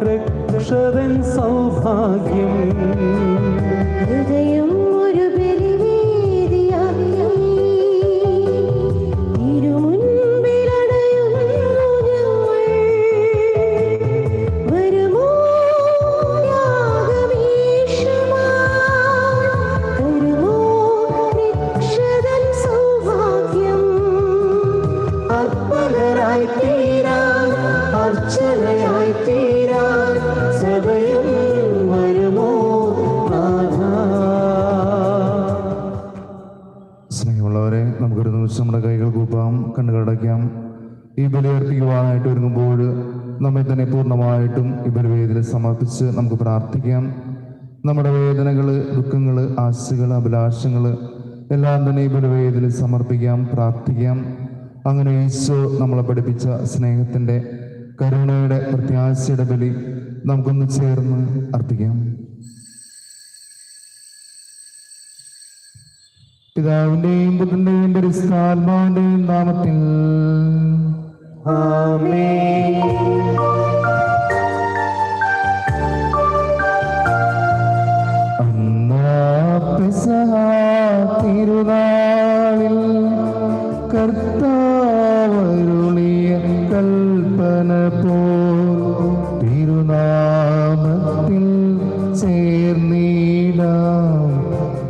രക്ഷതൻ സൗഭാഗ്യം. ഹൃദയം ഒരു ബലിവേദിയാക്കി തിരുമുൻപിലണയുന്നു ഞങ്ങൾ. വരുമോ യാഗമീശുമായി, തരുമോ രക്ഷതൻ സൗഭാഗ്യം. അർപ്പകരായി തീരാൻ, അർച്ചനയായി തീരാൻ സദയം വരുമോ നാഥ. സ്നേഹമുള്ളവരെ, നമുക്കൊരു നിമിഷം നമ്മുടെ കൈകൾ കൂപ്പാം, കണ്ണുകളടയ്ക്കാം. ഈ ബലിയർപ്പിക്കുവാനായിട്ട് ഒരുങ്ങുമ്പോൾ നമ്മെ തന്നെ പൂർണ്ണമായിട്ടും ഈ ബലിവേദിയിൽ സമർപ്പിച്ച് നമുക്ക് പ്രാർത്ഥിക്കാം. നമ്മുടെ വേദനകൾ, ദുഃഖങ്ങൾ, ആശകൾ, അഭിലാഷങ്ങൾ എല്ലാം തന്നെ ഈ ബലിവേദിയിൽ സമർപ്പിക്കാം, പ്രാർത്ഥിക്കാം. അങ്ങനെ ഈശോ നമ്മളെ പഠിപ്പിച്ച സ്നേഹത്തിൻ്റെ, കരുണയുടെ, പ്രത്യാശയുടെ ബലി നമുക്കൊന്ന് ചേർന്ന് അർപ്പിക്കാം. പിതാവിന്റെയും പുത്രന്റെയും പരിശുദ്ധാത്മാവിന്റെയും നാമത്തിൽ ആമേൻ. പെസഹ തിരുനാളിൽ കർത്താവരുളിയ കൽപ്പന പോൽ തിരുനാമത്തിൽ ചേർന്നിടാം,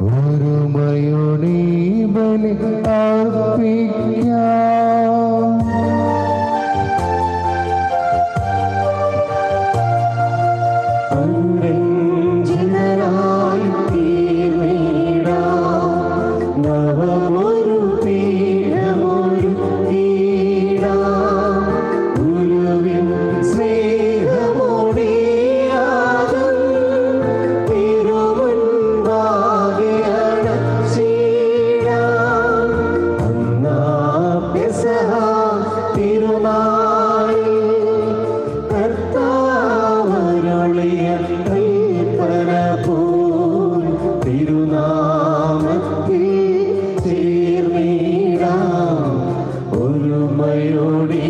ഒരുമയോടെ ബലി അർപ്പിക്കാം. അനുരഞ്ജിതരായി തീർന്നിടാം, നവമൊരു പീഠമൊരു തീരാം. ഗുരുവിൻ സ്നേഹമോടിയാകും തിരുമുൻപാകെ അടച്ചിടാം. അന്നാ പെസഹ തിരുനാളിൽ കർത്താവരുളിയ കൽപ്പന പോൽ തിരുനാമത്തിൽ ചേർന്നിടാം, ഒരുമയോടെ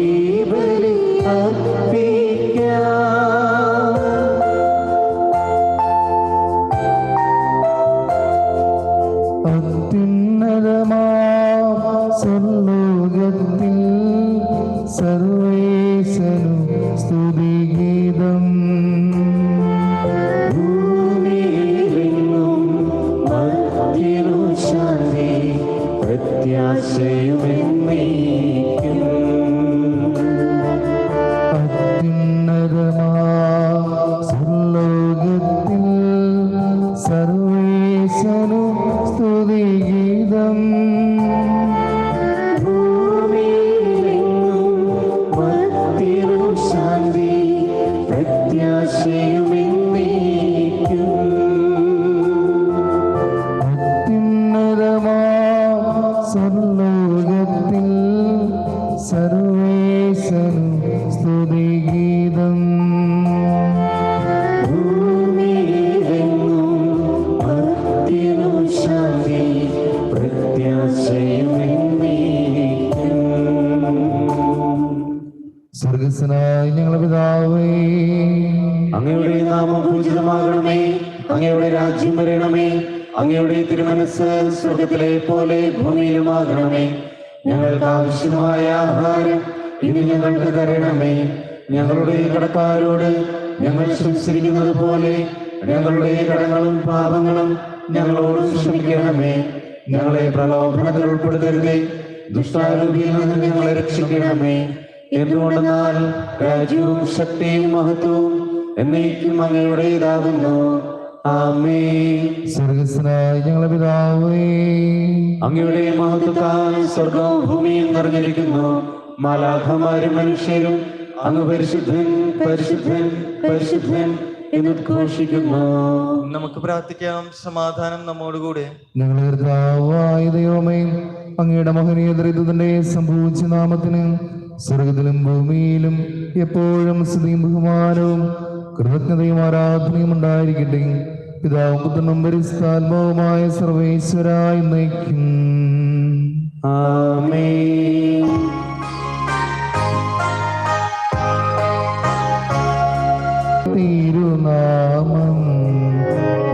ബലി അർപ്പിക്കാം. അത്യുന്നതമാം സ്വർലോകത്തിൽ സർവേശനു സ്തുതിഗീതം. ഭൂമിയിലെങ്ങും മർത്യനു ശാന്തി, പ്രത്യാശയുമെന്നേക്കും. അത്യുന്നതമാം സ്വർലോകത്തിൽ സർവേശനു സ്തുതിഗീതം. ഭൂമിയിലെങ്ങും മർത്യനു ശാന്തി, പ്രത്യാശയുമെന്നേക്കും. അത്യുന്നതമാം സ്വർലോകത്തിൽ സർവേശനു സ്തുതിഗീതം. ഭൂമിയിലെങ്ങും മർത്യനു ശാന്തി, പ്രത്യാശയുമെന്നേക്കും. സ്വർഗസ്വനായ ഞങ്ങളുടെ പിതാവേ, അങ്ങയുടെ നാമം പൂജിതമാകണമേ, അങ്ങയുടെ രാജ്യം വരണമേ, അങ്ങയുടെ തിരുമനസ് സ്വർഗത്തിലെ പോലെ ഭൂമിയിലുമാകണമേ. ഞങ്ങൾക്ക് ആവശ്യമായ ആഹാരം ഇനി ഞങ്ങൾക്ക് തരണമേ. ഞങ്ങളുടെ കടക്കാരോട് ഞങ്ങൾ ക്ഷമിച്ചിരിക്കുന്നത് പോലെ ഞങ്ങളുടെ കടങ്ങളും പാപങ്ങളും ഞങ്ങളോട് ക്ഷമിക്കണമേ. ഞങ്ങളെ പ്രലോഭനത്തിൽ ഉൾപ്പെടുത്തരുതേ, ദുഷ്ടാരൂപിയിൽ നിന്ന് ഞങ്ങളെ രക്ഷിക്കണമേ. എന്തുകൊണ്ടെന്നാൽ രാജ്യവും ശക്തിയും മഹത്വവും എന്നേക്കും അങ്ങയുടേതാകുന്നു. ആമേൻ. സ്വർഗസ്വനായ ഞങ്ങളുടെ പിതാവേ, അങ്ങയുടെ മഹത്വത്താൽ സ്വർഗവും ഭൂമിയും നിറഞ്ഞിരിക്കുന്നു. മാലാഖമാരും മനുഷ്യരും അങ്ങ് പരിശുദ്ധൻ പരിശുദ്ധൻ പരിശുദ്ധൻ എന്ന് ഘോഷിക്കുന്നു. നമുക്ക് പ്രാർത്ഥിക്കാം. സമാധാനം നമ്മോടുകൂടെ. ഞങ്ങളുടെ കർത്താവായ ദൈവമേ, അങ്ങയുടെ മഹനീയ ദരിദ്രത്തിന്റെ സംഭവിച്ച നാമത്തിന് സ്വർഗത്തിലും ഭൂമിയിലും എപ്പോഴും സ്തുതിയും ബഹുമാനവും കൃതജ്ഞതയും ആരാധനയും ഉണ്ടായിരിക്കട്ടെ. പിതാവും പുത്രനും പരിശുദ്ധാത്മാവുമായ സർവേശ്വരായി നയിക്കും. ആമേൻ. തിരുനാമം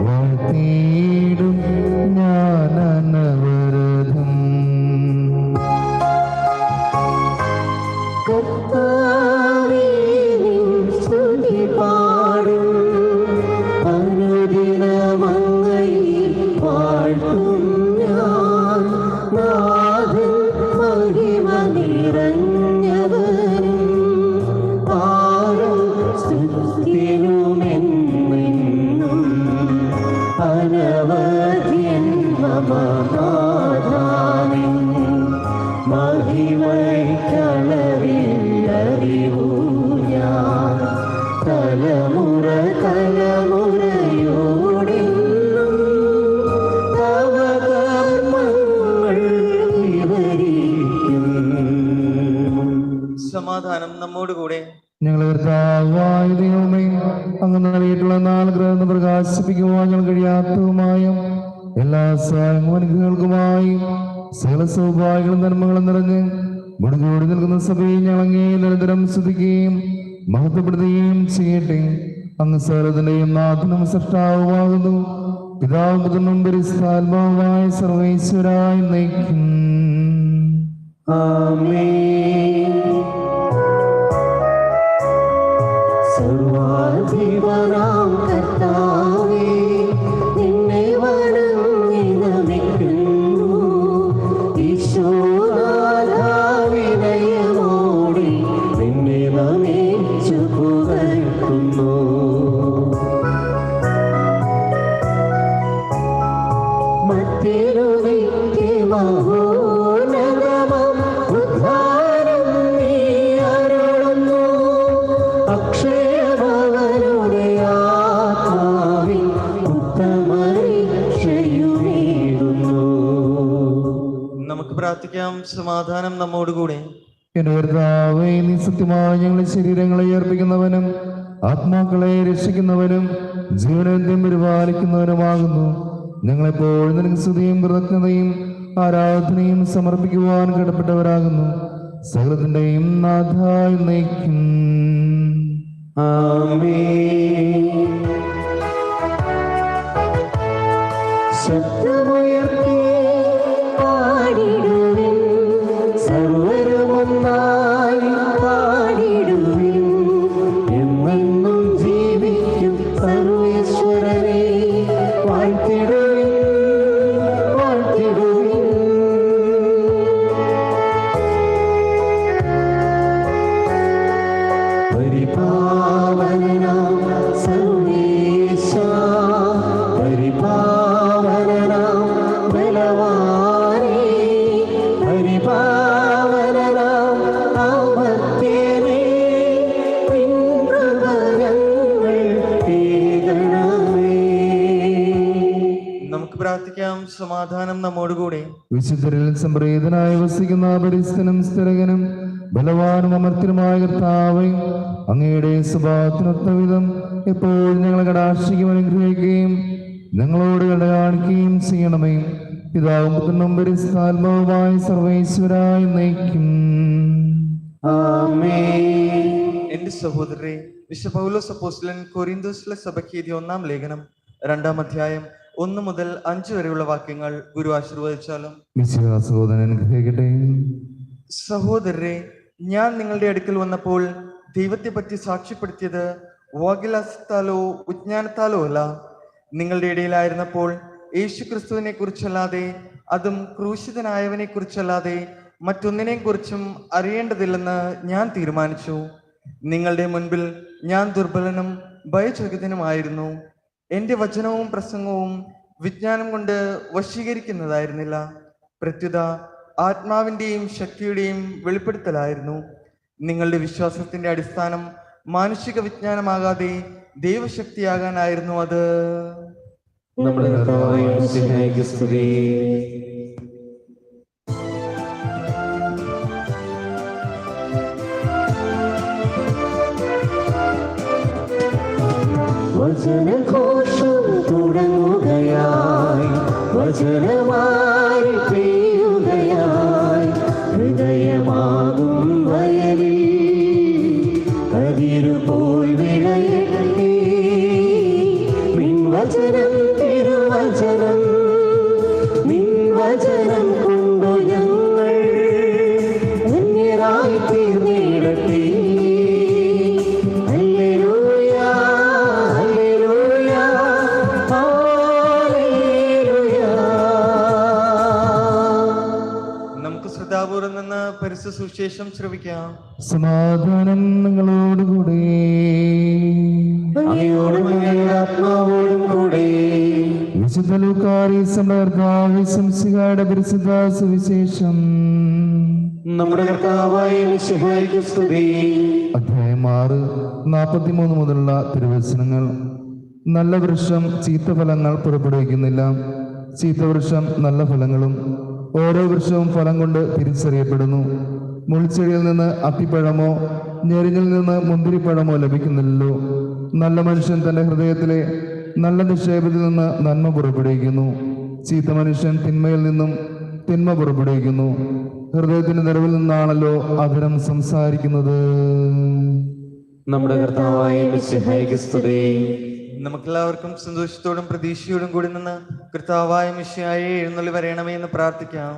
വാഴ്ത്തിയിടും ഞാൻ അനവരതം. കർത്താവേ, നിൻ സ്തുതി പാടും. അനുദിനമങ്ങയിൽ വാഴ്ത്തും ഞാൻ. നാഥൻ മഹിമ നിറഞ്ഞവനും പാടും സ്തുതിനുമെന്നും അനവധ്യൻ മമ നാഥാനിൻ മഹിമയ്ക്കളവില്ലറിവൂ ഞാൻ. തലമുറ തലമുറയോടെന്നും തവ കർമ്മങ്ങൾ വിവരിക്കും. സമാധാനം നമ്മോടുകൂടെ. ഞങ്ങളെ കർത്താവായ ദൈവമേ, അങ്ങ് നൽകിയിട്ടുള്ള നാലുഗ്രഹം പ്രകാശിപ്പിക്കുവാൻ ഞങ്ങൾ കഴിയാത്തതുമായ എല്ലാ സഹായങ്ങൾക്കുമായി സകല സൗഭാഗ്യങ്ങളും നന്മകളും നിറഞ്ഞ് മുടുകൂടി നിൽക്കുന്ന സഭയെ ഞങ്ങൾ അങ്ങേ നിരന്തരം സ്തുതിക്കുകയും മഹത്വപ്പെടുത്തുകയും ചെയ്യട്ടെ. അങ്ങ് സകലത്തിന്റെയും നാഥനും സൃഷ്ടാവുമാകുന്നു. പിതാവും പുത്രനും പരിശുദ്ധാത്മാവുമായ സർവ്വേശ്വരായി നയിക്കും. ആമേൻ. സർവാധിപനാം കർത്താവേ, നിന്നെ വണങ്ങി നമിക്കുന്നു. ഈശോനാഥാ, വിനയമോടെ നിന്നെ നമിച്ചു പുകഴ്ത്തുന്നു. മത്തിരുവിക്ക് മഹോന്നതമം ഉദ്ധാരം നീ അരുളുന്നു. അക്ഷയഭവനുടെ ആത്മാവിൽ ഉത്തമരക്ഷയുമേകുന്നു. നമുക്ക് പ്രാർത്ഥിക്കാം. സമാധാനം നമ്മോടുകൂടെ. എന്റെ കർത്താവേ, നീ സത്യമായി ഞങ്ങളുടെ ശരീരങ്ങളെ അർപ്പിക്കുന്നവനും ആത്മാക്കളെ രക്ഷിക്കുന്നവനും ജീവനത്തെ പരിപാലിക്കുന്നവനുമാകുന്നു. ഞങ്ങളെപ്പോൾ നിനക്ക് സ്തുതിയും കൃതജ്ഞതയും ആരാധനയും സമർപ്പിക്കുവാൻ കടപ്പെട്ടവരാകുന്നു. സകലത്തിന്റെയും നാഥായി നയിക്കും. ആമേൻ. ശബ്ദമുയർത്തി പാടിടുവിൻ, സർവരുമൊന്നായി പാടിടുവിൻ. എന്നെന്നും ജീവിക്കും സർവേശ്വരനെ വാഴ്ത്തിടുവിൻ, വാഴ്ത്തിടുവിൻ. പരിപാവനാം സർവേശ, പരിപാവനാം ബലവാനേ, പരിപാവനാം അമർത്യനേ, നിൻ കൃപ ഞങ്ങൾ തേടണമേ. നമുക്ക് പ്രാർത്ഥിക്കാം. സമാധാനം നമ്മോടുകൂടെ. വിശുദ്ധരിൽ സംപ്രീതനായി വസിക്കുന്ന പരിസ്ഥനും സ്ഥിരകനും ബലവാനും അമർത്യനുമായ കർത്താവേ, അങ്ങയുടെ സ്വഭാവത്തിനൊത്ത വിധം എപ്പോഴും ഞങ്ങളെ കടാക്ഷിക്കും അനുഗ്രഹിക്കുകയും ഞങ്ങളോട് കട കാണിക്കുകയും ചെയ്യണമേ. പിതാവും പുത്രനും പരിശുദ്ധാത്മാവുമായ സർവ്വേശ്വരായി നയിക്കും. ആമേൻ. എന്റെ സഹോദരരെ, വിശുദ്ധ പൗലോസ് അപ്പോസ്തലൻ കൊരിന്തോസിലെ സഭയ്ക്ക് എഴുതിയ 1-ാം ലേഖനം 2-ാം അധ്യായം 1 മുതൽ 5 വരെയുള്ള വാക്യങ്ങൾ ഗുരു ആശീർവദിച്ചാലും. സഹോദരൻ അനുഗ്രഹിക്കട്ടെ. സഹോദരരെ, ഞാൻ നിങ്ങളുടെ അടുക്കൽ വന്നപ്പോൾ ദൈവത്തെ പറ്റി സാക്ഷ്യപ്പെടുത്തിയത് വാഗ്ദാനത്താലോ വിജ്ഞാനത്താലോ അല്ല. നിങ്ങളുടെ ഇടയിലായിരുന്നപ്പോൾ യേശു ക്രിസ്തുവിനെ കുറിച്ചല്ലാതെ, അതും ക്രൂശിതനായവനെ കുറിച്ചല്ലാതെ മറ്റൊന്നിനെ കുറിച്ചും അറിയേണ്ടതില്ലെന്ന് ഞാൻ തീരുമാനിച്ചു. നിങ്ങളുടെ മുൻപിൽ ഞാൻ ദുർബലനും ഭയചകിതനുമായിരുന്നു. എൻ്റെ വചനവും പ്രസംഗവും വിജ്ഞാനം കൊണ്ട് വശീകരിക്കുന്നതായിരുന്നില്ല, പ്രത്യുത ആത്മാവിൻ്റെയും ശക്തിയുടെയും വെളിപ്പെടുത്തലായിരുന്നു. നിങ്ങളുടെ വിശ്വാസത്തിന്റെ അടിസ്ഥാനം മാനുഷിക വിജ്ഞാനമാകാതെ ദൈവശക്തിയാകാനായിരുന്നു അത്. നമ്മുടെ കർത്താവായ മിശിഹായ്ക്ക് സ്തുതി. വചനഘോഷം തുടങ്ങുകയായി, വചനമായി പെയ്യുകയായി. ഹൃദയമാകും വയലിൽ കതിരുപോൽ വിളയട്ടെ. വചനം തിരുവചനം നിൻ വചനം കൊണ്ടു ഞങ്ങൾ ധന്യരായി തീർന്നിടട്ടെ. ഹല്ലേലൂയ ഹല്ലേലൂയ ഹല്ലേലൂയ. നമുക്ക് ശ്രദ്ധാപൂർവം നിന്ന് പരിശുദ്ധ സുവിശേഷം ശ്രവിക്കാം. സമാധാനം നിങ്ങളോടുകൂടെ. അങ്ങയോടും അങ്ങയുടെ ആത്മാവോടും കൂടെ. വിശുദ്ധ ലൂക്കായുടെ പരിശുദ്ധ സുവിശേഷം. നമ്മുടെ കർത്താവായ മിശിഹായ്ക്ക് സ്തുതി. അധ്യായം 6 43 മുതലുള്ള തിരുവചനങ്ങൾ. നല്ല വൃക്ഷം ചീത്തഫലങ്ങൾ പുറപ്പെടുവിക്കുന്നില്ല, ചീത്തവൃക്ഷം നല്ല ഫലങ്ങളും. ഓരോ വൃക്ഷവും ഫലം കൊണ്ട് തിരിച്ചറിയപ്പെടുന്നു. മുൾച്ചെടിയിൽ നിന്ന് അത്തിപ്പഴമോ ഞെരിഞ്ഞിൽ നിന്ന് മുന്തിരിപ്പഴമോ ലഭിക്കുന്നില്ലല്ലോ. നല്ല മനുഷ്യൻ തന്റെ ഹൃദയത്തിലെ നല്ല നിക്ഷേപത്തിൽ നിന്ന് നന്മ പുറപ്പെടുവിക്കുന്നു. ചീത്ത മനുഷ്യൻ തിന്മയിൽ നിന്നും തിന്മ പുറപ്പെടുവിക്കുന്നു. ഹൃദയത്തിന്റെ നിറവിൽ നിന്നാണല്ലോ അധരം സംസാരിക്കുന്നത്. നമ്മുടെ കർത്താവായ മിശിഹായ്ക്ക് സ്തുതി. നമുക്കെല്ലാവർക്കും സന്തോഷത്തോടും പ്രതീക്ഷയോടും കൂടി നിന്ന് കർത്താവായ മിശിഹായെ എഴുന്നള്ളി വരണമേ എന്ന് പ്രാർത്ഥിക്കാം.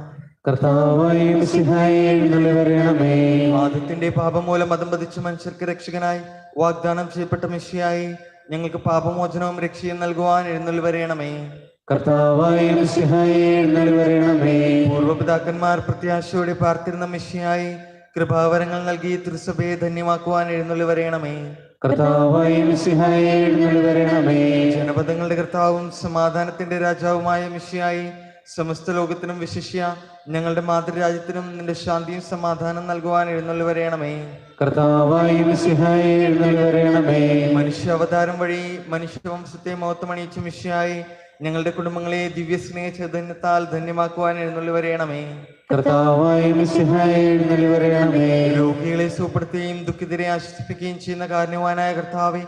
കർത്താവായ മിശിഹായെ എഴുന്നള്ളി വരണമേ. ആദത്തിന്റെ പാപം മൂലം മതം പതിച്ച മനുഷ്യർക്ക് രക്ഷകനായി വാഗ്ദാനം ചെയ്യപ്പെട്ട മിശിഹായെ ഞങ്ങൾക്ക് പാപമോചനവും രക്ഷയും നൽകുവാൻ എഴുന്നള്ളി വരണമേ. കർത്താവായ മിശിഹായെ എഴുന്നള്ളി വരണമേ. പൂർവ്വപിതാക്കന്മാർ പ്രത്യാശയോടെ പാർത്തിരുന്ന മിശിഹായെ കൃപാവരങ്ങൾ നൽകി തിരുസഭയെ ധന്യമാക്കുവാൻ എഴുന്നള്ളി വരണമേ. കർത്താവായ മിശിഹായെ എഴുന്നള്ളി വരണമേ. ജനപദങ്ങളുടെ കർത്താവും സമാധാനത്തിന്റെ രാജാവുമായ മിശിഹായെ സമസ്ത ലോകത്തിനും വിശിഷ്യ ഞങ്ങളുടെ മാതൃരാജ്യത്തിനും നിന്റെ ശാന്തിയും സമാധാനം നൽകുവാൻ എഴുന്നള്ളി വരണമേ. കർത്താവായ മിശിഹായെ എഴുന്നള്ളി വരണമേ. മനുഷ്യ അവതാരം വഴി മനുഷ്യവംശത്തെ മഹത്വമണിയിച്ച മിശിഹായെ ഞങ്ങളുടെ കുടുംബങ്ങളെ ദിവ്യസ്നേഹ ചൈതന്യത്താൽ ധന്യമാക്കുവാൻ എഴുന്നള്ളി വരണമേ. കർത്താവായ മിശിഹായെ എഴുന്നള്ളി വരണമേ. രോഗികളെ സുഖപ്പെടുത്തുകയും ദുഃഖിതരെ ആശ്വസിപ്പിക്കുകയും ചെയ്യുന്ന കാരുണ്യവാനായ കർത്താവെ,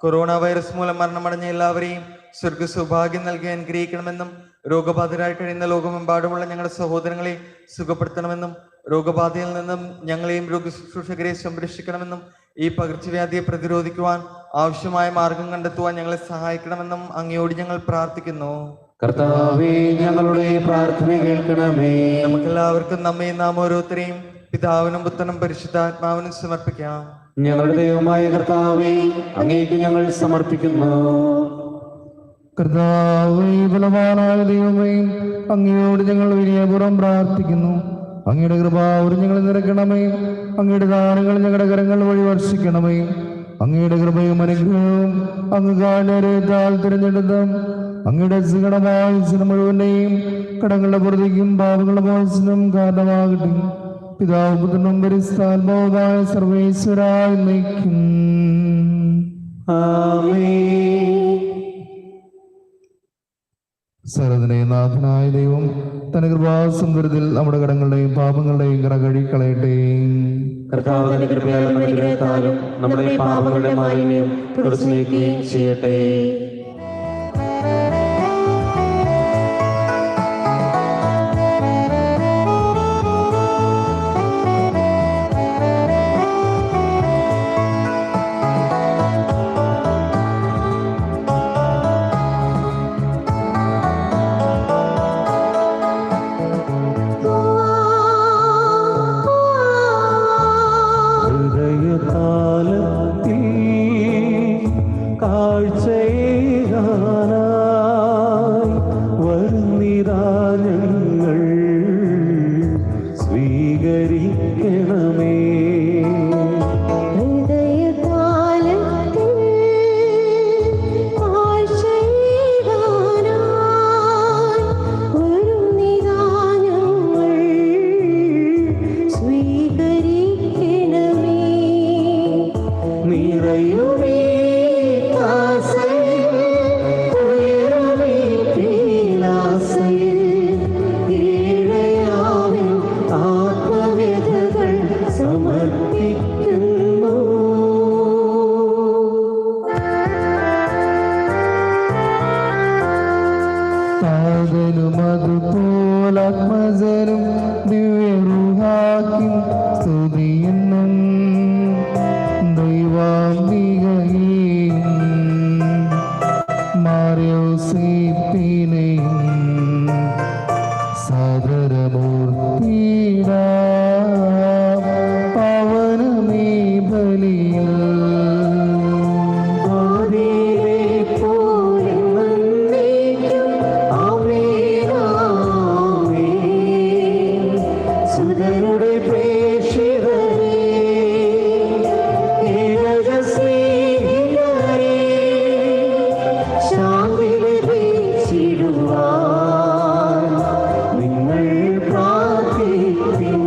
കൊറോണ വൈറസ് മൂലം മരണമടഞ്ഞ എല്ലാവരെയും സ്വർഗ സൗഭാഗ്യം നൽകി അനുഗ്രഹിക്കണമെന്നും രോഗബാധിതരായി കഴിയുന്ന ലോകമെമ്പാടുമുള്ള ഞങ്ങളുടെ സഹോദരങ്ങളെ സുഖപ്പെടുത്തണമെന്നും രോഗബാധയിൽ നിന്നും ഞങ്ങളെയും രോഗശുശ്രൂഷകരെ സംരക്ഷിക്കണമെന്നും ഈ പകർച്ചവ്യാധിയെ പ്രതിരോധിക്കുവാൻ ആവശ്യമായ മാർഗം കണ്ടെത്തുവാൻ ഞങ്ങളെ സഹായിക്കണമെന്നും അങ്ങയോട് ഞങ്ങൾ പ്രാർത്ഥിക്കുന്നു. കർത്താവേ, ഞങ്ങളുടെ പ്രാർത്ഥന കേൾക്കണമേ. നമുക്കെല്ലാവർക്കും നമ്മെ നാം ഓരോരുത്തരെയും പിതാവിനും പുത്രനും പരിശുദ്ധാത്മാവിനും സമർപ്പിക്കാം. ഞങ്ങളുടെ ദൈവമായ കർത്താവേ, അങ്ങേക്ക് ഞങ്ങൾ സമർപ്പിക്കുന്നു. കർത്താവേ, ബലവാനായ ദൈവമേ, അങ്ങയോട് ഞങ്ങൾ വിനയപൂർവ്വം പ്രാർത്ഥിക്കുന്നു. അങ്ങയുടെ കൃപാവരം ഞങ്ങൾ നിറയ്ക്കണമേ. അങ്ങയുടെ ദാനങ്ങൾ ഞങ്ങളുടെ കരങ്ങൾ വഴി വർഷിക്കണമേ. അങ്ങയുടെ കൃപയും അനുഗ്രഹവും അങ്ങ് കാരണത്താൽ തിരഞ്ഞെടുത്തും അങ്ങയുടെ സുഗണമായ മുഴുവനെയും കടങ്ങളുടെ പുറത്തേക്കും പാപങ്ങളുടെ മോചനം കാരണമാകട്ടെ. പിതാവ് പുത്രനും പരിശുദ്ധാത്മാവുമായ സർവേശ്വരായി നയിക്കും. സർവ്വതിന്റെയും നാഥനായ ദൈവം തന്റെ കൃപാസമുദ്രത്തിൽ നമ്മുടെ കടങ്ങളുടെയും പാപങ്ങളുടെയും കറ കഴുകിക്കളയട്ടെ. കർത്താവിന്റെ കൃപയാലും അനുഗ്രഹത്താലും നമ്മുടെ പാപങ്ങളുടെ മാലിന്യം തുടച്ചു നീക്കുകയും ചെയ്യട്ടെ. യോസേപ്പിനെയും സാദരമൂർത്തിയിടാം പവനമേ ബലിയിൽ. സുതരുടെ പ്രേക്ഷിതരേ, ഏകസ്നേഹിതരേ, ശാന്തി ലഭിച്ചിടുവാൻ നിങ്ങൾ പ്രാർത്ഥിപ്പിൻ.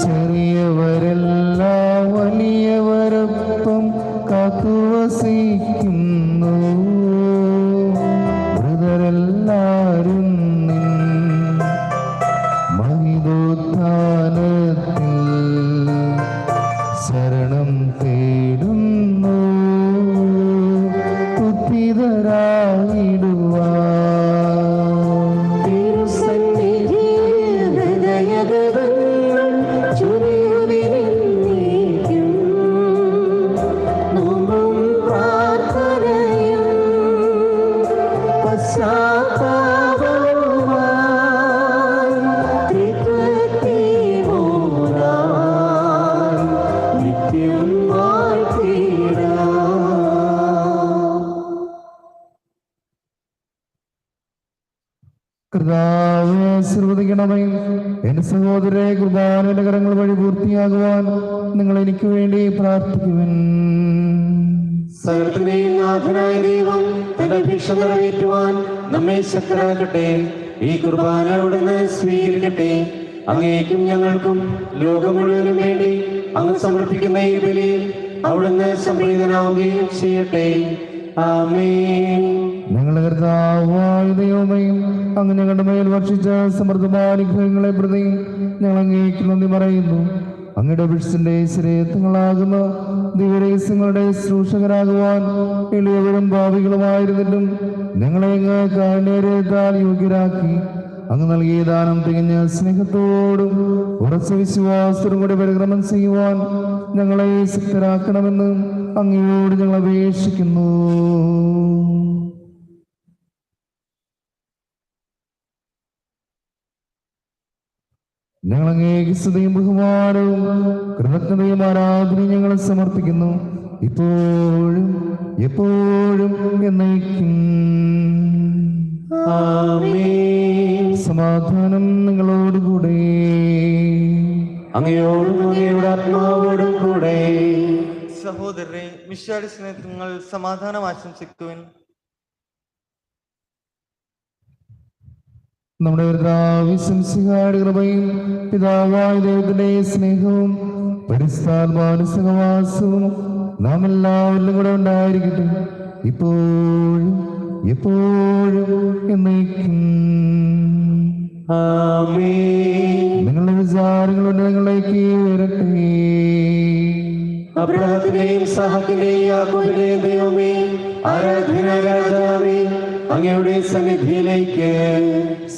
ചെറിയവരെല്ലാം വലിയവരൊപ്പം കാത്തുവസിക്കുന്നു. മൃതരെല്ലാരും നിൻ മഹിതോത്ഥാനത്തിൽ ശരണം തേടുന്നു. ഉദ്ധിതരായിടുവാൻ തിരുസന്നിധിയിൽ ഹൃദയഗതങ്ങൾ ചൊരിയുവിനെന്നേക്കും. നോമ്പും പ്രാർത്ഥനയും പശ്ചാത്താപവുമായി ത്രിത്വത്തെ ഓരാൻ നിത്യം വാഴ്ത്തിടാം. കർത്താവേ ആശീർവദിക്കണമേ. എന്റെ സഹോദരരെ, കുർബാനയുടെ കരങ്ങൾ വഴി പൂർത്തിയാകുവാൻ നിങ്ങൾ എനിക്ക് വേണ്ടി പ്രാർത്ഥിക്കുവിൻ. സകലത്തിന്റെയും നാഥനായ ദൈവം തന്റെ ഭിക്ഷ നിറവേറ്റുവാൻ നമ്മെ ശക്തരാക്കട്ടെ. ഈ കുർബാന അവിടുന്ന് സ്വീകരിക്കട്ടെ. അങ്ങേക്കും ഞങ്ങൾക്കും ലോകം മുഴുവനും വേണ്ടി അങ്ങ് സമർപ്പിക്കുന്ന ഈ ബലിയിൽ അവിടുന്ന് സംപ്രീതനാവുകയും ചെയ്യട്ടെ. ആമേൻ. ഞങ്ങളുടെ കർത്താവായ ദൈവമേ, അങ്ങ് ഞങ്ങളുടെ മേൽ വർഷിച്ച സമൃദ്ധമായ അനുഗ്രഹങ്ങളെ പ്രതി ഞങ്ങൾ അങ്ങേക്ക് നന്ദി പറയുന്നു. അങ്ങയുടെ ഭിക്ഷന്റെ ശരീരങ്ങളാകുന്ന ദിവരഹസ്യങ്ങളുടെ ശുശ്രൂഷകരാകുവാൻ എളിയവരും ഭാവികളുമായിരുന്നിട്ടും ഞങ്ങളെ അങ്ങ് കാരുണ്യത്താൽ യോഗ്യരാക്കി. അങ്ങ് നൽകിയ ദാനം തികഞ്ഞ സ്നേഹത്തോടും ഉറച്ച വിശ്വാസത്തോടും കൂടി പരിക്രമം ചെയ്യുവാൻ ഞങ്ങളെ ശക്തരാക്കണമെന്ന് അങ്ങയോട് ഞങ്ങൾ അപേക്ഷിക്കുന്നു. ഞങ്ങൾ അങ്ങേക്ക് സ്തുതിയും ബഹുമാനവും കൃതജ്ഞതയും ആരാധനയും ഞങ്ങൾ സമർപ്പിക്കുന്നു, ഇപ്പോഴും എപ്പോഴും എന്നേക്കും. ആമേൻ. സമാധാനം നിങ്ങളോടുകൂടെ. അങ്ങയോടും അങ്ങയുടെ ആത്മാവോടും കൂടെ. സഹോദരരെ, മിശിഹായുടെ സ്നേഹത്തിൽ നിങ്ങൾ സമാധാനം ആശംസിക്കുവിൻ. നമ്മുടെ കർത്താവിന്റെ കൃപയും പിതാവായ ദൈവത്തിന്റെ സ്നേഹവും പരിശുദ്ധാത്മാവിന്റെ സഹവാസവും നാം എല്ലാവരിലും കൂടെ ഉണ്ടായിരിക്കട്ടെ, ഇപ്പോഴും എപ്പോഴും എന്നേക്കും. ആമേൻ. നിങ്ങളുടെ വിചാരങ്ങളുടെ നിങ്ങളിലേക്ക് വരട്ടെ. അബ്രാഹത്തിന്റെയും സഹാക്കിന്റെയും യാക്കോബിന്റെയും ദൈവമേ, ആരാധനായ രാജാവേ, അങ്ങയുടെ സന്നിധിയിലേക്ക്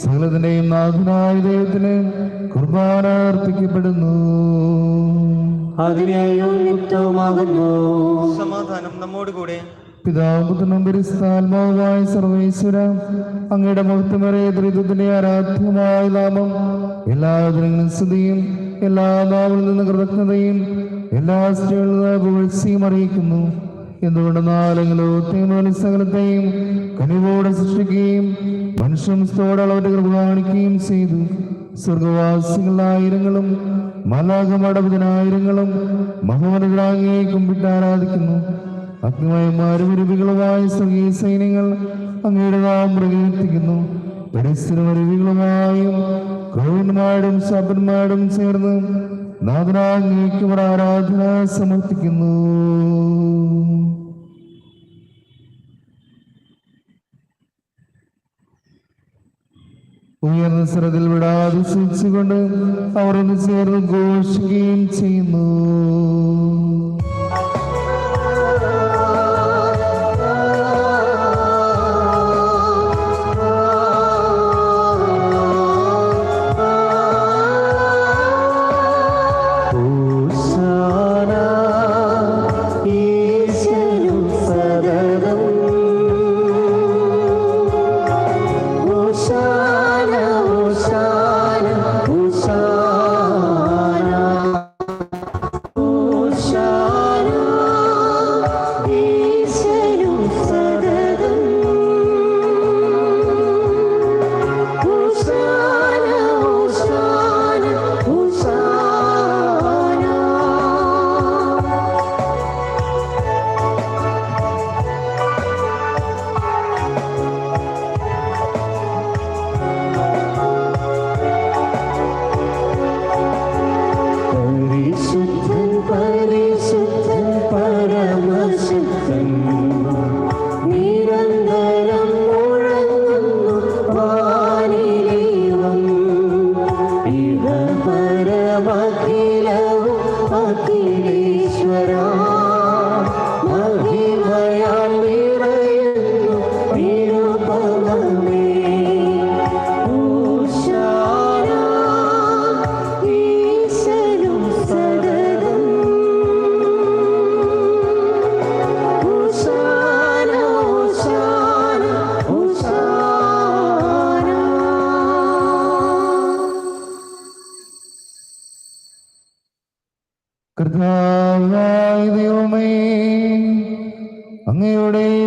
സകലത്തിന്റെയും നാഥനായ ദൈവത്തിന് കുർബാന അർപ്പിക്കപ്പെടുന്നു. അതിനെയും നിത്യവുമാകുന്നു. സമാധാനം നമ്മോടുകൂടെ. പിതാവും പുത്രനും പരിശുദ്ധാത്മാവുമായ സർവേശ്വര, അങ്ങയുടെ മഹത്വമേറിയ ത്രിത്വത്തിന്റെ ആരാധ്യമായ നാമം എല്ലാ ജനങ്ങളും സ്തുതിയും എല്ലാ നാവിൽ നിന്ന് കൃതജ്ഞതയും എല്ലാ സ്ത്രീകളിൽ നിന്ന് പുകഴ്ചയും അറിയിക്കുന്നു. എന്തുകൊണ്ടെന്നാലെങ്കിലോ സകലത്തെയും കനിവോടെ സൃഷ്ടിക്കുകയും മനുഷ്യംസ്തോടെ അവരുടെ കൃപ കാണിക്കുകയും ചെയ്തു. സ്വർഗവാസികളായിരങ്ങളും മലാഖമടപതിനായിരങ്ങളും മഹോന്നതരാങ്ങയെ കുമ്പിട്ട് ആരാധിക്കുന്നു. അഗ്നിമയന്മാരും രൂപികളുമായ സ്വർഗീയ സൈന്യങ്ങൾ അങ്ങയുടെ നാം പ്രകീർത്തിക്കുന്നു. പരിസ്ഥിതി രൂപികളുമായും ക്രൗന്മാരും ശാപന്മാരും ചേർന്ന് നാഥനാങ്ങേക്ക് ആരാധന സമർപ്പിക്കുന്നു. ഉയർന്ന സ്വരത്തിൽ വിടാതെ സൂക്ഷിച്ചുകൊണ്ട് അവർ ഒന്ന് ചേർന്ന് ഘോഷിക്കുകയും ചെയ്യുന്നു. ഈശ്വരും സദതം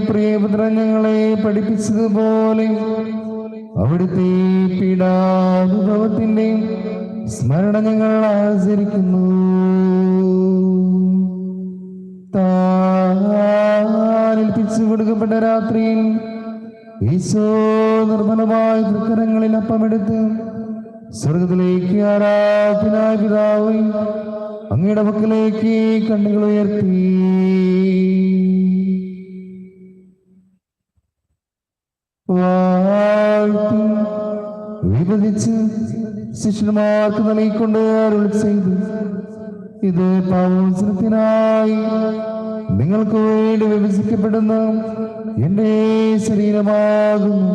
പ്രിയപുത്രൻ ഞങ്ങളെ പഠിപ്പിച്ചതുപോലെ അവിടുത്തെ പീഡാനുഭവത്തിന്റെ സ്മരണ ഞങ്ങൾ ആചരിക്കുന്നു. ഏൽപ്പിച്ചു കൊടുക്കപ്പെട്ട രാത്രിയിൽ ഈശോ നിർമ്മലമായ തൃക്കരങ്ങളിൽ അപ്പമെടുത്ത് സ്വർഗത്തിലേക്ക് ആരാധനായ പിതാവേ അങ്ങയുടെ പക്കലേക്ക് കണ്ണുകൾ ഉയർത്തി വാഴ്ത്തി വിഭജിച്ച് ശിഷ്യന്മാർക്ക് നൽകിക്കൊണ്ട് അരുളി ചെയ്തു, ഇത് പാവോചനത്തിനായി നിങ്ങൾക്ക് വേണ്ടി വിഭജിക്കപ്പെടുന്ന എന്റെ ശരീരമാകുന്നു.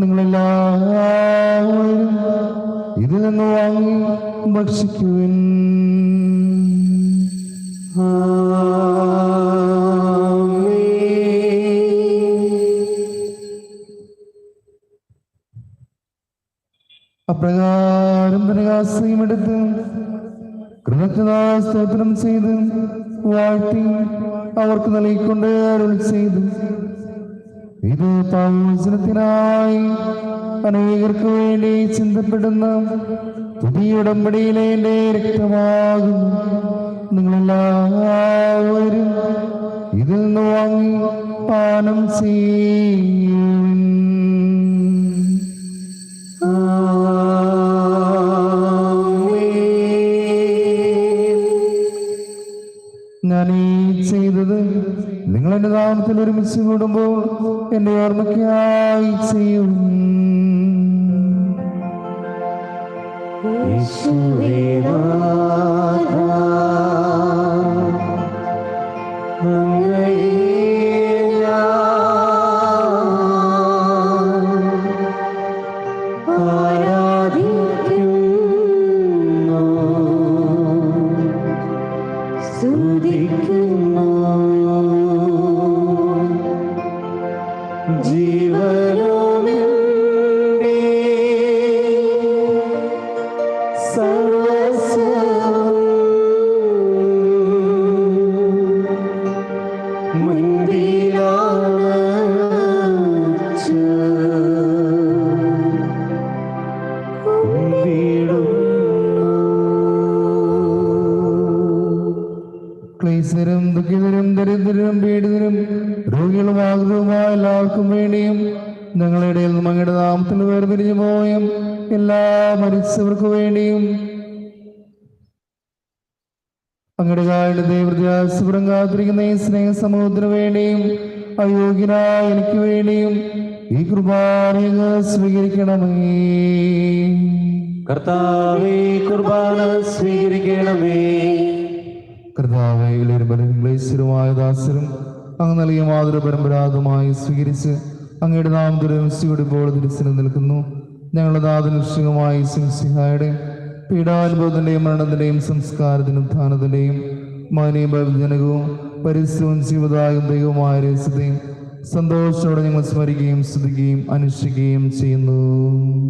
നിങ്ങളെല്ലാവരും ഇതിൽ നിന്ന് വാങ്ങി ഭക്ഷിക്കുവിൻ. അപ്രകാരം ധനകാശ്രയമെടുത്ത് കൃതജ്ഞതാസ്തോത്രം ചെയ്ത് വാഴ്ത്തി അവർക്ക് നൽകിക്കൊണ്ട് അരുളി ചെയ്തു, ഇത് പാവോചനത്തിനായി അനേകർക്ക് വേണ്ടി ചിന്തപ്പെടുന്ന പുതിയ ഉടമ്പടിയിലെ എന്റെ രക്തമാകുന്നു. നിങ്ങളെല്ലാവരും ഇതിൽ നിന്ന് വാങ്ങി പാനം ചെയ്യും. ഞാൻ ഈ ചെയ്തത് നിങ്ങൾ എന്റെ നാമത്തിൽ ഒരുമിച്ച് കൂടുമ്പോൾ എന്റെ ഓർമ്മയ്ക്കായി ചെയ്യും. ക്ലേശരും ദുഃഖിതരും ദരിദ്രരും പീഡിതരും രോഗികളും ആഗ്രഹവുമായ എല്ലാവർക്കും വേണ്ടിയും ഞങ്ങളുടെ ഇടയിൽ നിന്നും അങ്ങയുടെ നാമത്തിൽ വേർപിരിഞ്ഞു പോയ എല്ലാ മരിച്ചവർക്ക് വേണ്ടിയും അങ്ങയുടെ കാലത്തെ വൃദ്ധാസുരം കാത്തിരിക്കുന്ന ഈ സ്നേഹ സമൂഹത്തിന് വേണ്ടിയും അയോഗ്യനായ എനിക്ക് വേണ്ടിയും ഈ കുർബാന സ്വീകരിക്കണമേ. കർത്താവേ, കുർബാന സ്വീകരിക്കണമേ. കർത്താവേ, ക്ലേശരുമായ ദാസരും അങ്ങ് നൽകിയ മാതൃ പരമ്പരാഗതമായി സ്വീകരിച്ച് അങ്ങയുടെ നാമത്തിൽ തിരിച്ചു നിൽക്കുന്നു. ഞങ്ങളുടെ നാഥനിഷ്ഠികമായി സിംസിഹായുടെ പീഡാനുഭവത്തിന്റെയും മരണത്തിന്റെയും സംസ്കാരത്തിനും ഉത്ഥാനത്തിന്റെയും മാനീയജനകവും പരിസ്ഥിതിയും ജീവദായകവും ദൈവമായ രഹസ്യത്തെയും സന്തോഷത്തോടെ ഞങ്ങൾ സ്മരിക്കുകയും സ്തുതിക്കുകയും അനുഷ്ഠിക്കുകയും ചെയ്യുന്നു.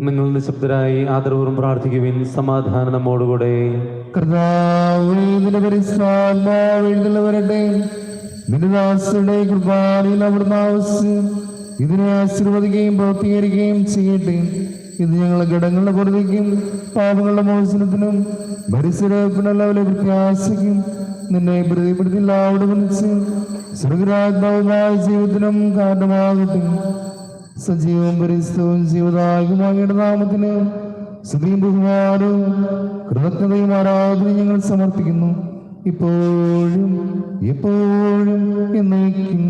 നിങ്ങൾ നിശബ്ദരായി ആദരപൂർവ്വം പ്രാർത്ഥിക്കുവിൻ. സമാധാനം നമ്മോടുകൂടെ. കർത്താവേ, നിന്റെ പരിശുദ്ധാത്മാവ് എഴുന്നള്ളി വരട്ടെ. നിന്റെ ദാസരുടെ കുർബാനയിൽ അവിടുന്ന് ആവശ്യം ഇതിനെ ആശീർവദിക്കുകയും പ്രവർത്തീകരിക്കുകയും ചെയ്യട്ടെ. ഇത് ഞങ്ങളുടെ ഘടങ്ങളുടെ പൊറുതിക്കും പാപങ്ങളുടെ മോചനത്തിനും പരിസരത്തിനുള്ള പ്രത്യാശയ്ക്കും നിന്നെ പ്രതിപ്പെടുത്തില്ല അവിടെ വിളിച്ച് സ്വർഗരാജ്ഞാവുമായ ജീവിതത്തിനും കാരണമാകട്ടെ. സജീവവും പരിസ്ഥവും ജീവദായകമാകേണ്ട നാമത്തിന് സ്തുതിയും ബഹുമാനവും കൃതജ്ഞതയും ആരാധനയും ഞങ്ങൾ സമർപ്പിക്കുന്നു, ഇപ്പോഴും എപ്പോഴും എന്നേക്കും.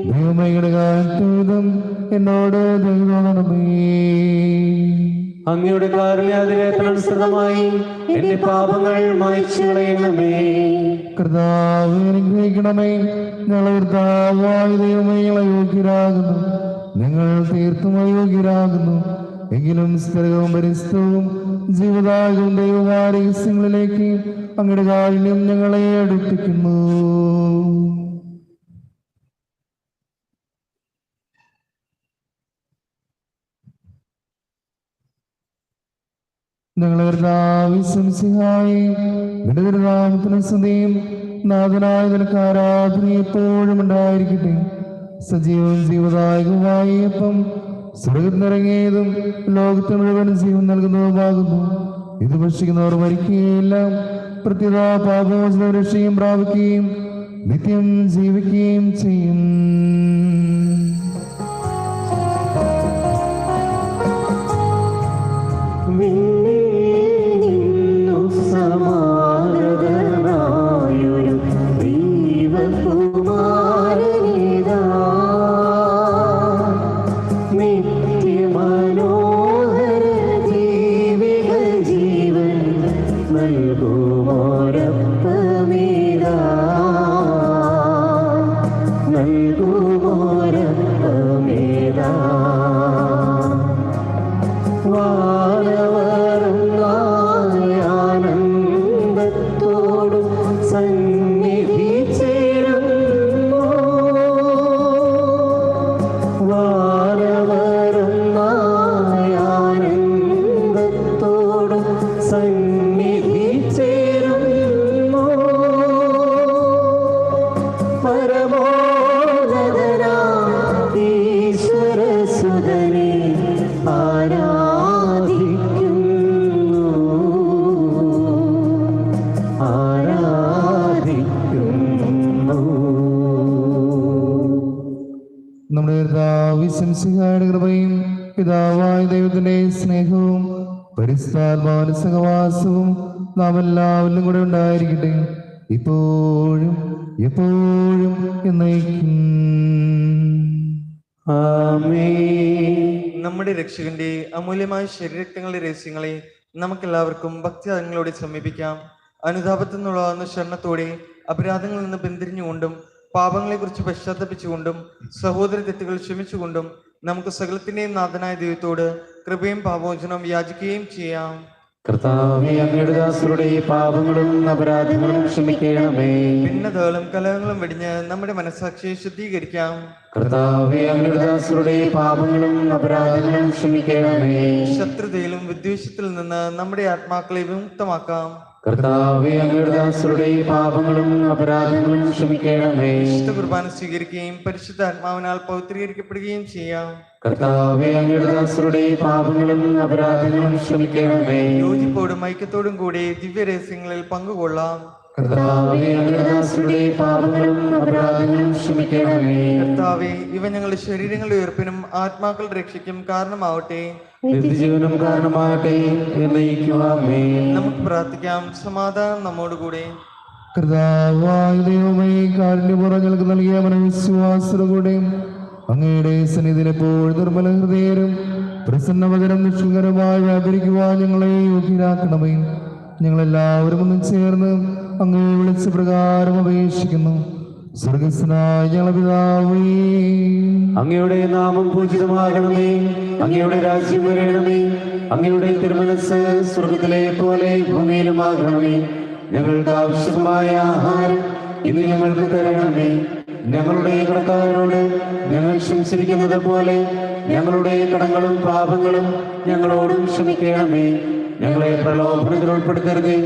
ദൈവമയുടെ കാലത്തും എന്നോട് ദൈവമേ, അങ്ങയുടെ കാരുണ്യാതിരേതനുസൃതമായി എന്റെ പാപങ്ങൾ മായ്ച്ചു കളയണമേ. കർത്താവേ, അനുഗ്രഹിക്കണമേ. ഞങ്ങളെ കർത്താവായ ദൈവമേ, ഞങ്ങളെ യോഗ്യരാകുന്നു, ഞങ്ങൾ തീർത്തും അയോഗ്യരാകുന്നു. എങ്കിലും സ്ഥിരവും പരിസ്ഥവും ജീവദായകവും ദൈവമായ രഹസ്യങ്ങളിലേക്ക് അങ്ങയുടെ കാരുണ്യം ഞങ്ങളെ അടുപ്പിക്കുന്നു. ഞങ്ങളെ വിശ്വസിഹായി നിന്റെ തിരുനാമത്തിന് സ്തുതിയും നാഥനായ നിനക്ക് ആരാധന എപ്പോഴും ഉണ്ടായിരിക്കട്ടെ. സജീവവും ജീവദായകവുമായി അപ്പം സ്വർഗ്ഗത്തിൽ നിറങ്ങിയതും ലോകത്തിന് മുഴുവൻ ജീവൻ നൽകുന്നതുമാകുന്നു. ഇത് ഭക്ഷിക്കുന്നവർ മരിക്കുകയില്ല, പ്രത്യേക പാപമോചന രക്ഷയും പ്രാപിക്കുകയും നിത്യം ജീവിക്കുകയും ചെയ്യും. സമാഗതനായൊരു ദൈവകുമാരനിതാ നിത്യമനോഹര ജീവിക ജീവൻ നൽകുമോരപ്പമേതാ നൽകുമോരപ്പമേതാ ആനന്ദത്തോടും സന്നിധി ചേരുന്നു ആനന്ദത്തോടും സന്നിധി ചേരുന്നു പരമോന്നതനാ ഈശ്വരസുതനെ നമ്മുടെ വിശ്വസിഹായുടെ കൃപയും പിതാവായ ദൈവത്തിന്റെ സ്നേഹവും പരിശുദ്ധാത്മാവിന്റെ സഹവാസവും നാം എല്ലാവരിലും കൂടെ ഉണ്ടായിരിക്കട്ടെ, ഇപ്പോഴും എപ്പോഴും എന്നേക്കും. നമ്മുടെ രക്ഷകന്റെ അമൂല്യമായ ശരീരരക്തങ്ങളുടെ രഹസ്യങ്ങളെ നമുക്കെല്ലാവർക്കും ഭക്തിയാദങ്ങളോടെ സമീപിക്കാം. അനുതാപത്തിൽ നിന്നുള്ള ശരണത്തോടെ അപരാധങ്ങളിൽ നിന്ന് പിന്തിരിഞ്ഞുകൊണ്ടും പാപങ്ങളെക്കുറിച്ച് പശ്ചാത്തപിച്ചുകൊണ്ടും സഹോദര തെറ്റുകൾ ക്ഷമിച്ചുകൊണ്ടും നമുക്ക് സകലത്തിന്റെയും നാഥനായ ദൈവത്തോട് കൃപയും പാപമോചനവും യാചിക്കുകയും ചെയ്യാം. കർത്താവേ, അങ്ങയുടെ ദാസരുടെ പാപങ്ങളും അപരാധങ്ങളും ക്ഷമിക്കണമേ. ഭിന്നതകളും കലഹങ്ങളും വെടിഞ്ഞ് നമ്മുടെ മനസ്സാക്ഷിയെ ശുദ്ധീകരിക്കാം. കർത്താവേ, അങ്ങയുടെ ദാസരുടെ പാപങ്ങളും അപരാധങ്ങളും ക്ഷമിക്കണമേ. ശത്രുതയിലും വിദ്വേഷത്തിൽ നിന്ന് നമ്മുടെ ആത്മാക്കളെ വിമുക്തമാക്കാം. കർത്താവേ, അങ്ങയുടെ ദാസരുടെ പാപങ്ങളും അപരാധങ്ങളും ക്ഷമിക്കണമേ. വിശുദ്ധ കുർബാന സ്വീകരിക്കുകയും പരിശുദ്ധ ആത്മാവിനാൽ പവിത്രീകരിക്കപ്പെടുകയും ചെയ്യാം. കർത്താവേ, അങ്ങയുടെ ദാസരുടെ പാപങ്ങളും അപരാധങ്ങളും ക്ഷമിക്കണമേ. യോജിപ്പോടും ഐക്യത്തോടും കൂടി ദിവ്യരഹസ്യങ്ങളിൽ പങ്കുകൊള്ളാം. കർത്താവേ, അങ്ങയുടെ ദാസരുടെ പാപങ്ങളും അപരാധങ്ങളും ക്ഷമിക്കണമേ. കർത്താവേ, ഇവ ഞങ്ങളുടെ ശരീരങ്ങളുടെ ഉയർപ്പിനും ആത്മാക്കളുടെ രക്ഷയ്ക്കും കാരണമാവട്ടെ, നിത്യജീവനും കാരണമാകട്ടെ എന്നേക്കും. ആമേൻ. നമുക്ക് പ്രാർത്ഥിക്കാം. സമാധാനം നമ്മോടുകൂടെ. കർത്താവായ ദൈവമേ, കാരുണ്യപൂർവ്വം ഞങ്ങൾക്ക് നൽകിയ മനവിശ്വാസത്തോടെ അങ്ങയുടെ സന്നിധിയിൽ എപ്പോഴും നിർമ്മല ഹൃദയരും പ്രസന്നവതരം നിഷ്കരമായി വ്യാപരിക്കുവാൻ ഞങ്ങളെ യോഗ്യരാക്കണമേ. ഞങ്ങളെല്ലാവരും ഒന്നും ചേർന്ന് അങ്ങേ വിളിച്ച പ്രകാരം അപേക്ഷിക്കുന്നു. സ്വർഗസ്നായ ഞങ്ങളുടെ പിതാവേ, അങ്ങയുടെ നാമം പൂജിതമാകണമേ. അങ്ങയുടെ രാജ്യം വരണമേ. അങ്ങയുടെ തിരുമനസ്സ് സ്വർഗത്തിലെ പോലെ ഭൂമിയിലുമാകണമേ. ഞങ്ങൾക്ക് ആവശ്യമായ ആഹാരം ഇന്ന് ഞങ്ങൾക്ക് തരണമേ. ഞങ്ങളുടെ കടക്കാരോട് ഞങ്ങൾ ക്ഷമിച്ചിരിക്കുന്നത് പോലെ ഞങ്ങളുടെ കടങ്ങളും പാപങ്ങളും ഞങ്ങളോടും ക്ഷമിക്കണമേ. ഞങ്ങളെ പ്രലോഭനത്തിൽ ഉൾപ്പെടുത്തരുതേ,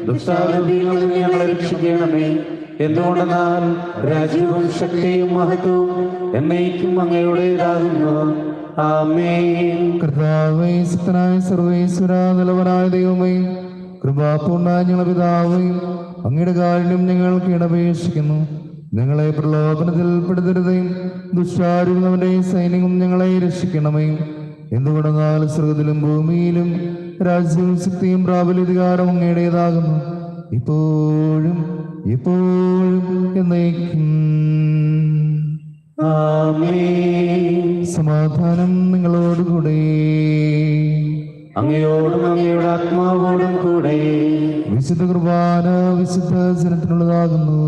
ദുഷ്ടാരൂപികളിൽ നിന്ന് ഞങ്ങളെ രക്ഷിക്കണമേ. എന്തുകൊണ്ടെന്നാൽ രാജ്യവും ശക്തിയും മഹത്വവും എന്നേക്കും അങ്ങയുടേതാകുന്നു. ആമേൻ. കർത്താവേ, ശക്തനായ സർവേശ്വര, നിലവനായ ദൈവമേ, കൃപാപൂർണ്ണായ ഞങ്ങളുടെ പിതാവേ, അങ്ങയുടെ കാരുണ്യം ഞങ്ങൾക്ക് ഇടപേക്ഷിക്കുന്നു. ഞങ്ങളെ പ്രലോഭനത്തിൽ പെടുത്തരുതേ, ദുഷ്ടാരൂപവന്റെ സൈന്യവും ഞങ്ങളെ രക്ഷിക്കണമേ. എന്തുകൊണ്ടെന്നാൽ സ്വർഗത്തിലും ഭൂമിയിലും രാജ്യവും ശക്തിയും പ്രാബല്യാധികാരവും അങ്ങയുടേതാകുന്നു, ഇപ്പോഴും എപ്പോഴും എന്നേക്കും. ആമേൻ. സമാധാനം നിങ്ങളോടുകൂടെ. അങ്ങയോടും അങ്ങയുടെ ആത്മാവോടും കൂടെ. വിശുദ്ധ കുർബാന വിശുദ്ധ ജനത്തിനുള്ളതാകുന്നു.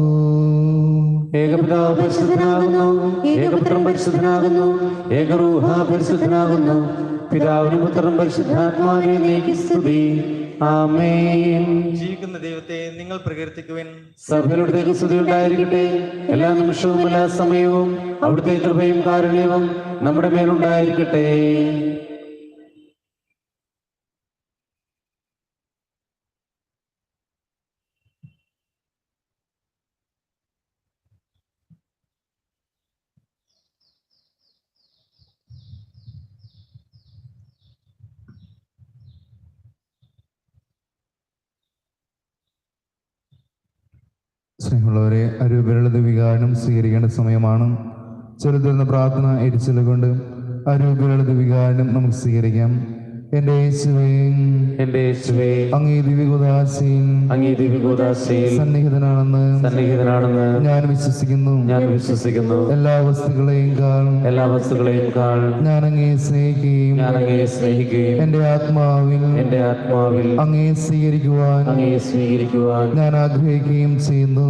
ഏകപിതാവ് പരിശുദ്ധനാകുന്നു, ഏകപുത്രൻ പരിശുദ്ധനാകുന്നു, ഏകറൂഹ പരിശുദ്ധനാകുന്നു. പിതാവിനും പുത്രനും പരിശുദ്ധാത്മാവിനെ സ്തുതി. ആമേൻ. ജീവിക്കുന്ന ദൈവത്തെ നിങ്ങൾ പ്രകീർത്തിക്കുവിൻ. സഭയുടെ സ്തുതി ഉണ്ടായിരിക്കട്ടെ. എല്ലാ നിമിഷവും എല്ലാ സമയവും അവിടുത്തെ കൃപയും കാരുണ്യവും നമ്മുടെ മേലുണ്ടായിരിക്കട്ടെ. സ്നേഹമുള്ളവരെ, അരൂപിലുള്ള വികാരം സ്വീകരിക്കേണ്ട സമയമാണ്. ചെറുതുന്ന പ്രാർത്ഥന എരിച്ചലുകൊണ്ട് അരൂപിലുള്ള വികാരം നമുക്ക് സ്വീകരിക്കാം. എന്റെ യേശുവേ, എന്റെ യേശുവേ, അങ്ങേ ദിവ്യകുദാശയിൽ സന്നിഹിതനാണെന്ന് ഞാൻ വിശ്വസിക്കുന്നു. എല്ലാ വസ്തുക്കളെയും കാൾ ഞാൻ അങ്ങേ സ്നേഹിക്കുകയും എന്റെ ആത്മാവിൽ അങ്ങേ സ്വീകരിക്കുവാൻ ഞാൻ ആഗ്രഹിക്കുകയും ചെയ്യുന്നു.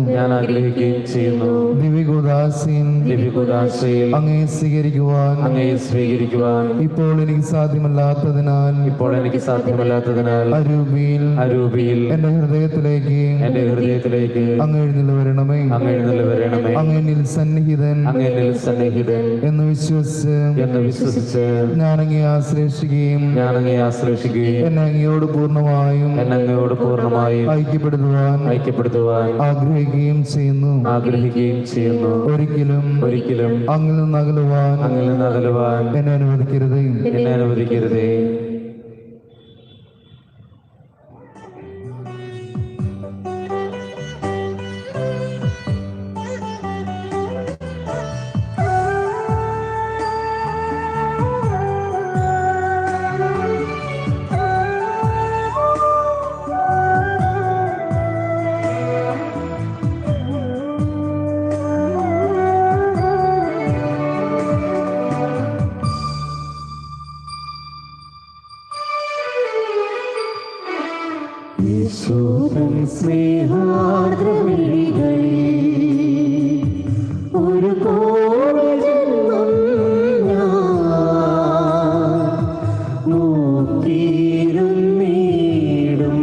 ദിവ്യകുദാശയിൽ അങ്ങേ സ്വീകരിക്കുവാൻ ഇപ്പോൾ എനിക്ക് സാധ്യമല്ലാത്തതിനാൽ അരൂപിയിൽ എന്റെ ഹൃദയത്തിലേക്ക് അങ്ങ് എഴുന്നള്ളി വരണമേ. അങ്ങനിൽ സന്നിഹിതൻ എന്ന് വിശ്വസിച്ച് ഞാൻ അങ്ങേ ആശ്ലേഷിക്കുകയും എന്നെ അങ്ങയോട് പൂർണ്ണമായും ഐക്യപ്പെടുത്തുവാൻ ആഗ്രഹിക്കുകയും ചെയ്യുന്നു. ഒരിക്കലും അങ്ങിൽ നിന്ന് അകലുവാൻ എന്നെ അനുവദിക്കരുതേ. ഒരു കോടി ജന്മം ഞാൻ നോക്കിയിരുന്നിടും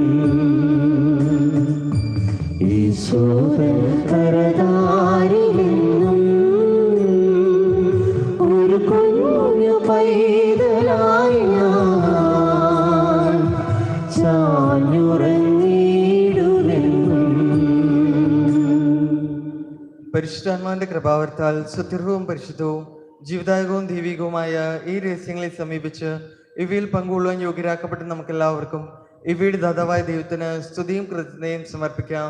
ഈശോരൻ കരതാരിലെന്നും ഒരു കുഞ്ഞു പൈതലായി ഞാൻ ചാഞ്ഞുറങ്ങിടുമെന്നും. പരിശുദ്ധാത്മാവിന്റെ കൃപാവർത്താൽ സുത്യർഹവും പരിശുദ്ധവും ജീവദായകവും ദൈവികവുമായ ഈ രഹസ്യങ്ങളെ സമീപിച്ച് ഇവയിൽ പങ്കുകൊള്ളുവാൻ യോഗ്യരാക്കപ്പെട്ട നമുക്കെല്ലാവർക്കും ഇവയുടെ ദാതാവായ ദൈവത്തിന് സ്തുതിയും കൃതജ്ഞതയും സമർപ്പിക്കാം.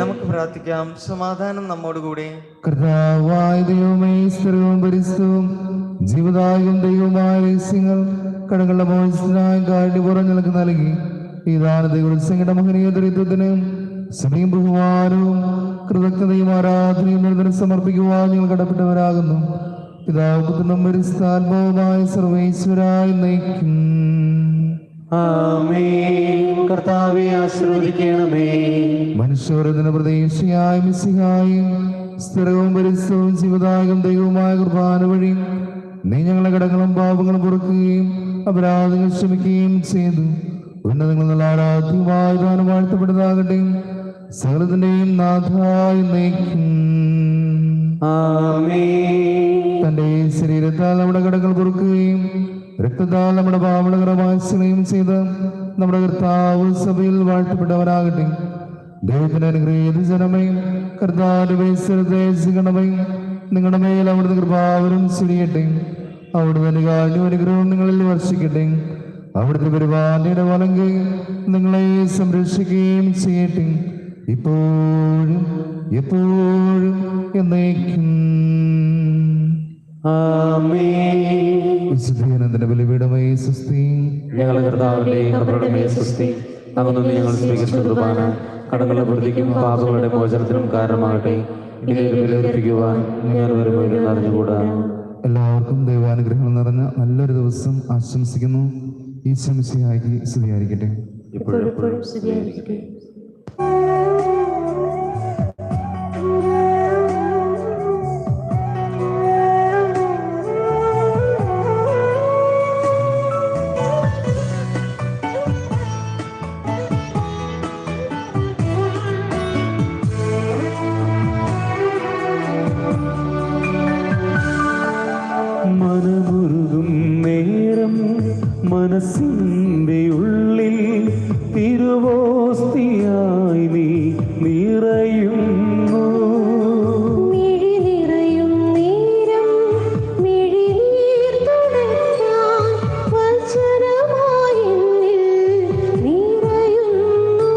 നമുക്ക് പ്രാർത്ഥിക്കാം. സമാധാനം നമ്മോടുകൂടി. കർത്താവായ ദൈവമേ, സ്ഥിരവും പരിശുദ്ധവും ജീവദായകവും ദൈവമായ രഹസ്യങ്ങൾ കടങ്ങളുടെ മോചനത്തിനായി കാഴ്ചപുറം നിനക്ക് നൽകി ഈ ദാനത്തെക്കുറിച്ച് സംഘടന മഹനീയ ദരിദ്രത്തിന് സ്നേഹം ബഹുമാനവും കൃതജ്ഞതയും ആരാധനയും നിരന്തരം സമർപ്പിക്കുവാൻ ഞങ്ങൾ കടപ്പെട്ടവരാകുന്നു. പിതാവ് പുത്രനും പരിശുദ്ധാത്മാവുമായ സർവേശ്വരായി നയിക്കും. കർത്താവേ, ആശീർവദിക്കണമേ. മനുഷ്യവർദ്ധന പ്രതീക്ഷയായ മിശിഹായും സ്ഥിരവും പരിശുദ്ധവും ജീവദായകം ദൈവവുമായ കുർബാന വഴി നീ ഞങ്ങളുടെ കടങ്ങളും പാപങ്ങളും പൊറുക്കുകയും അപരാധങ്ങൾ ക്ഷമിക്കുകയും ചെയ്തു. ഉന്നതങ്ങൾ നല്ല ആരാധ്യമായ ദാനം വാഴ്ത്തപ്പെടുന്നതാകട്ടെ. സകലത്തിന്റെയും നാഥായി നയിക്കും. തന്റെ ശരീരത്താൽ നമ്മുടെ കടങ്ങൾ പൊറുക്കുകയും രക്തത്താൽ നമ്മുടെ പാപങ്ങളെയും ചെയ്ത് നമ്മുടെ കർത്താവ് സഭയിൽ വാഴ്ത്തപ്പെട്ടവരാകട്ടെ. ദൈവത്തിന്റെ അനുഗ്രഹീത ജനമേ, കർത്താവിന്റെ ശ്രദ്ധേശിക്കണമേ. നിങ്ങളുടെ മേൽ അവിടുത്തെ കൃപാവരും ചൊരിയട്ടെ. അവിടുത്തെ അനുഗ്രഹം നിങ്ങളിൽ വർഷിക്കട്ടെ. അവിടുത്തെ പരിപാലനയുടെ വലങ്ക് നിങ്ങളെ സംരക്ഷിക്കുകയും ചെയ്യട്ടെ, ഇപ്പോഴും എപ്പോഴും എന്നേക്കും. വിശുദ്ധീകരണത്തിന്റെ ബലിപീഠമേ സ്വസ്തി. ഞങ്ങളുടെ കർത്താവിന്റെ കൃപയുടെ സ്വസ്തി. അങ്ങ് ഞങ്ങൾ സ്വീകരിച്ച കുർബാന കടങ്ങളുടെ വൃത്തിക്കും പാപങ്ങളുടെ മോചനത്തിനും കാരണമാകട്ടെ. ഇതിലേക്ക് ബലിയർപ്പിക്കുവാൻ ഞാൻ വരുമ്പോൾ അറിഞ്ഞുകൂടാ. എല്ലാവർക്കും ദൈവാനുഗ്രഹങ്ങൾ നിറഞ്ഞ നല്ലൊരു ദിവസം ആശംസിക്കുന്നു. ഈശോ മിശിഹായ്ക്ക് സ്തുതിയായിരിക്കട്ടെ. ഇപ്പോഴും സ്തുതിയായിരിക്കട്ടെ. മനമുരുകും നേരം മനസ്സിൻ്റെ ഉള്ളിൽ തിരുവോസ്തിയായി നീ നിറയുന്നു. മിഴി നിറയും നേരം മിഴിനീർ തുടയ്ക്കാൻ വചനമായി നിറയുന്നു.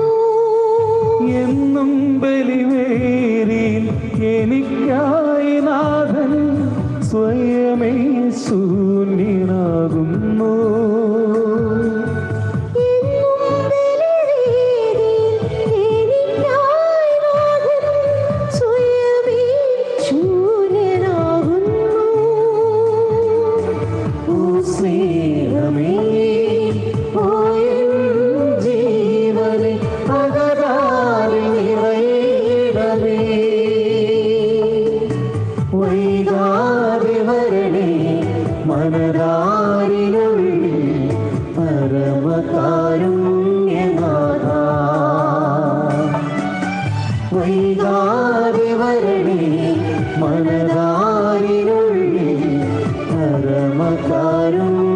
വൈകാതെ വരണേ മനതാരിനുള്ളിൽ പരമകാരുണ്യ